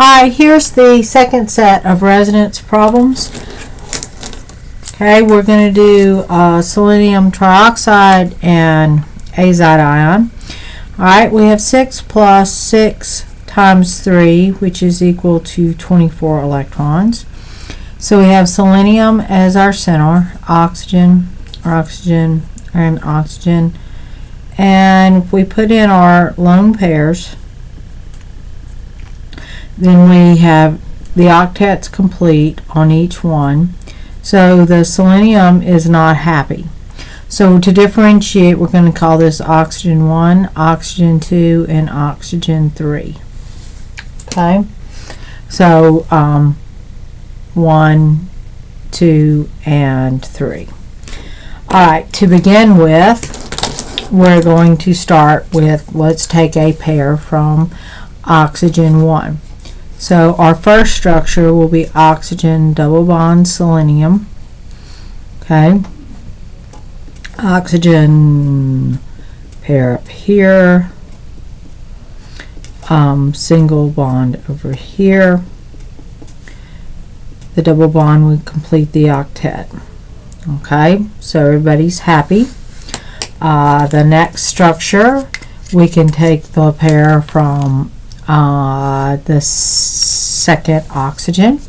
Alright, here's the second set of resonance problems. Okay, we're going to do selenium trioxide and azide ion. Alright, we have 6 plus 6 times 3, which is equal to 24 electrons. So we have selenium as our center, oxygen, oxygen, and oxygen. And if we put in our lone pairs, then we have the octets complete on each one. So the selenium is not happy. So to differentiate, we're going to call this oxygen 1, oxygen 2, and oxygen 3. Okay? So 1, 2, and 3. Alright, to begin with, we're going to start with, let's take a pair from oxygen 1. So our first structure will be oxygen double bond selenium. Okay. Oxygen pair up here. Single bond over here. The double bond would complete the octet. Okay, so everybody's happy. The next structure, we can take the pair from the second oxygen.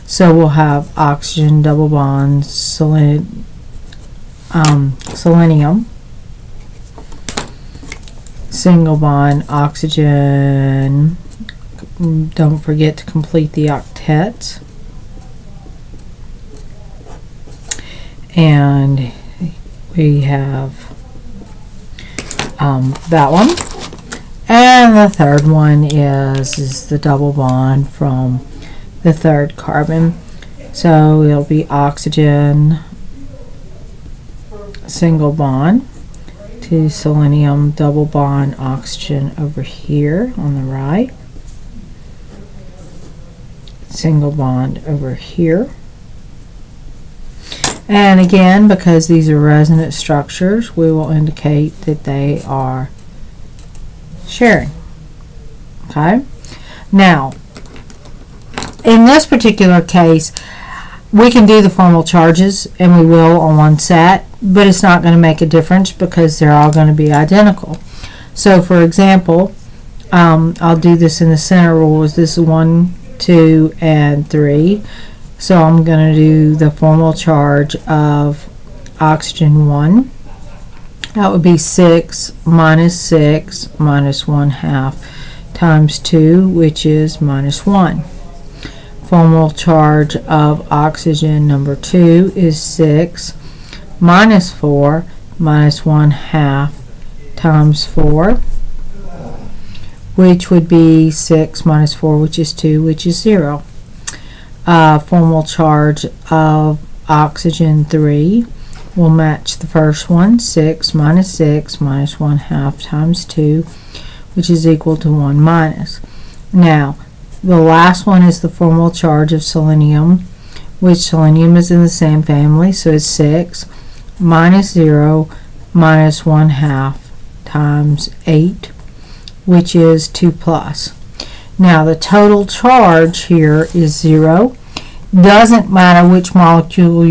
So we'll have oxygen double bond selenium. Single bond oxygen. Don't forget to complete the octet. And we have that one. And the third one is the double bond from the third carbon. So it'll be oxygen single bond to selenium double bond oxygen over here on the right. Single bond over here. And again, because these are resonance structures, we will indicate that they are sharing. Okay, now in this particular case, we can do the formal charges, and we will on one set, but it's not going to make a difference because they're all going to be identical. So for example, I'll do this in the center rules. This is 1, 2, and 3. So I'm going to do the formal charge of oxygen 1. That would be 6 minus 1/2 times 2, which is minus 1. Formal charge of oxygen number 2 is 6 minus 4 minus 1/2 times 4, which would be 6 minus 4, which is 2, which is 0. Formal charge of oxygen 3 will match the first one, 6 minus 1/2 times 2, which is equal to 1 minus. Now, the last one is the formal charge of selenium, which selenium is in the same family, so it's 6 minus 0 minus 1/2 times 8, which is 2 plus. Now, the total charge here is 0. Doesn't matter which molecule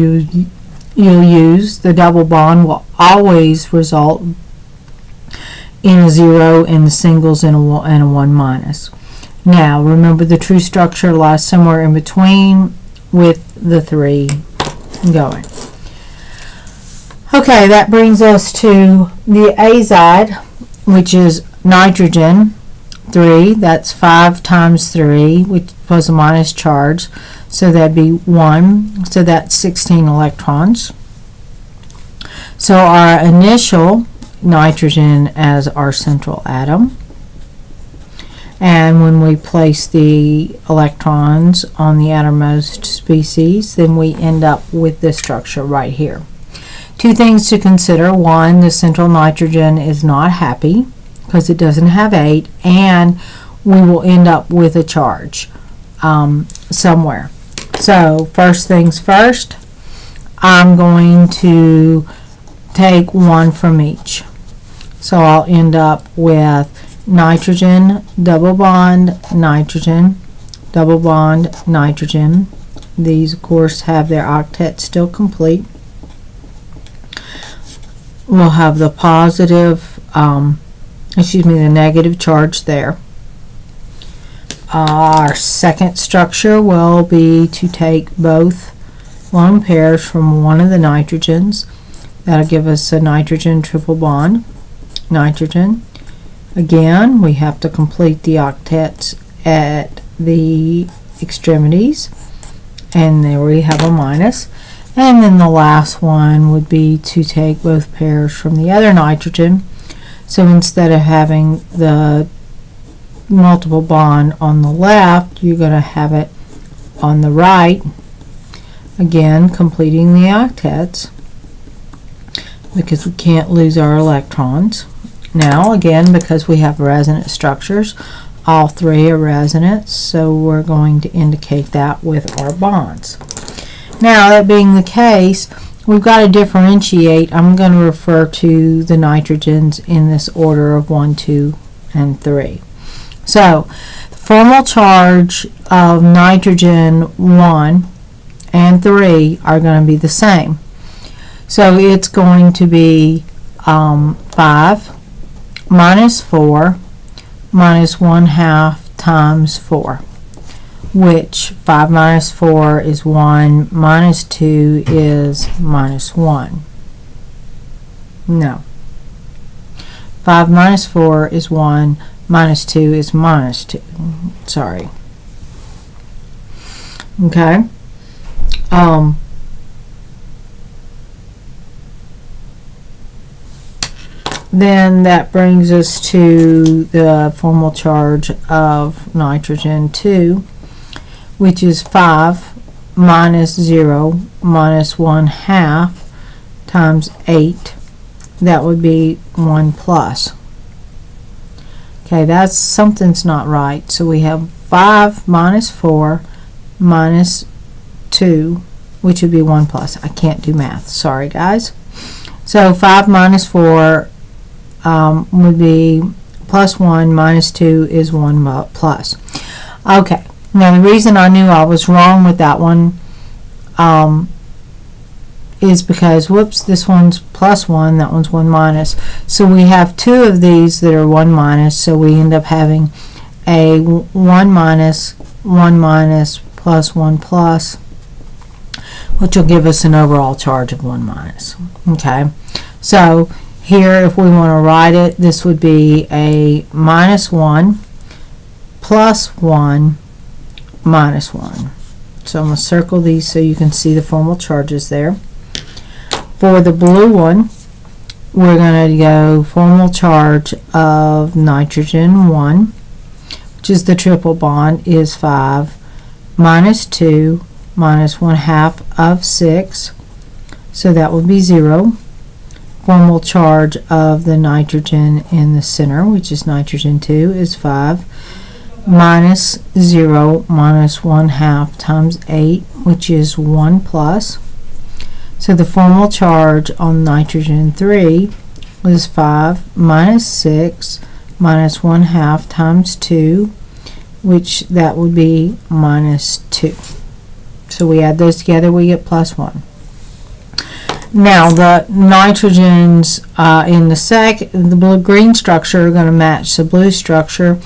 you'll use, the double bond will always result in a 0 and the singles in a 1 minus. Now remember, the true structure lies somewhere in between with the 3 going. Okay, that brings us to the azide, which is nitrogen 3. That's 5 times 3, which was a minus charge. So that'd be 1. So that's 16 electrons. So our initial nitrogen as our central atom. And when we place the electrons on the outermost species, then we end up with this structure right here. Two things to consider. One, the central nitrogen is not happy because it doesn't have 8, and we will end up with a charge somewhere. So first things first, I'm going to take 1 from each. So I'll end up with nitrogen double bond nitrogen double bond nitrogen. These of course have their octet still complete. We'll have the positive, the negative charge there. Our second structure will be to take both lone pairs from one of the nitrogens. That'll give us a nitrogen triple bond. Nitrogen. Again, we have to complete the octets at the extremities, and there we have a minus. And then the last one would be to take both pairs from the other nitrogen. So instead of having the multiple bond on the left, you're going to have it on the right. Again, completing the octets, because we can't lose our electrons. Now, again, because we have resonant structures, all three are resonant, so we're going to indicate that with our bonds. Now, that being the case, we've got to differentiate. I'm going to refer to the nitrogens in this order of 1, 2, and 3. So, the formal charge of nitrogen 1 and 3 are going to be the same. So, it's going to be 5 minus 4 minus 1/2 times 4, which 5 minus 4 is 1, minus 2 is minus 1. No. 5 minus 4 is 1, minus 2 is minus 2. Sorry. Okay. Then that brings us to the formal charge of nitrogen 2, which is 5 minus 0 minus 1/2 times 8. That would be 1 plus. Okay, that's something's not right. So we have 5 minus 4 minus 2, which would be 1 plus. I can't do math. Sorry, guys. So 5 minus 4 would be plus 1, minus 2 is 1 plus. Okay, now the reason I knew I was wrong with that one is because, whoops, this one's plus 1, that one's 1 minus. So we have two of these that are 1 minus, so we end up having a 1 minus, 1 minus, plus 1 plus, which will give us an overall charge of 1 minus. Okay, so here, if we want to write it, this would be a minus 1 plus 1 minus 1. So I'm going to circle these so you can see the formal charges there. For the blue one, we're going to go formal charge of nitrogen 1, which is the triple bond, is 5 minus 2 minus 1/2 of 6. So that would be 0. Formal charge of the nitrogen in the center, which is nitrogen 2, is 5 minus 0 minus 1/2 times 8, which is 1 plus. So the formal charge on nitrogen 3 was 5 minus 6 minus 1/2 times 2, which that would be minus 2. So we add those together, we get plus 1. Now the nitrogens in the blue-green structure are going to match the blue structure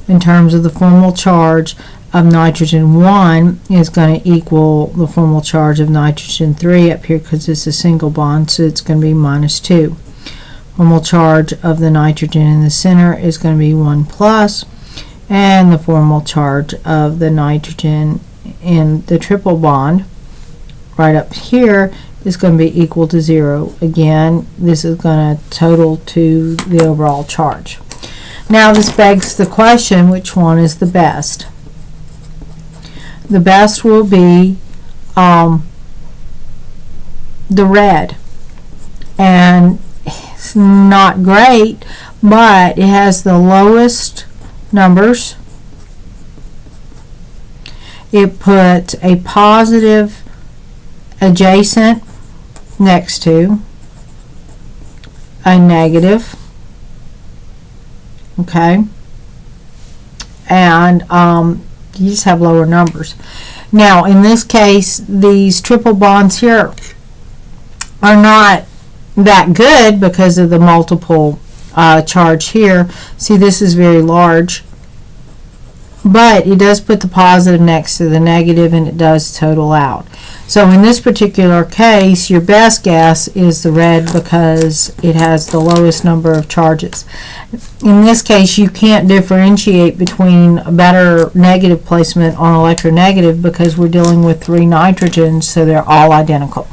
in terms of the formal charge of nitrogen 1 is going to equal the formal charge of nitrogen 3 up here because it's a single bond, so it's going to be minus 2. Formal charge of the nitrogen in the center is going to be 1 plus, and the formal charge of the nitrogen in the triple bond right up here is going to be equal to 0. Again, this is going to total to the overall charge. Now this begs the question, which one is the best? The best will be the red, and it's not great, but it has the lowest numbers. It puts a positive adjacent next to a negative, okay, and You just have lower numbers. Now, in this case, these triple bonds here are not that good because of the multiple charge here. See, this is very large, but it does put the positive next to the negative, and it does total out. So in this particular case, your best guess is the red because it has the lowest number of charges. In this case, you can't differentiate between a better negative placement on electronegative because we're dealing with 3 nitrogens, so they're all identical.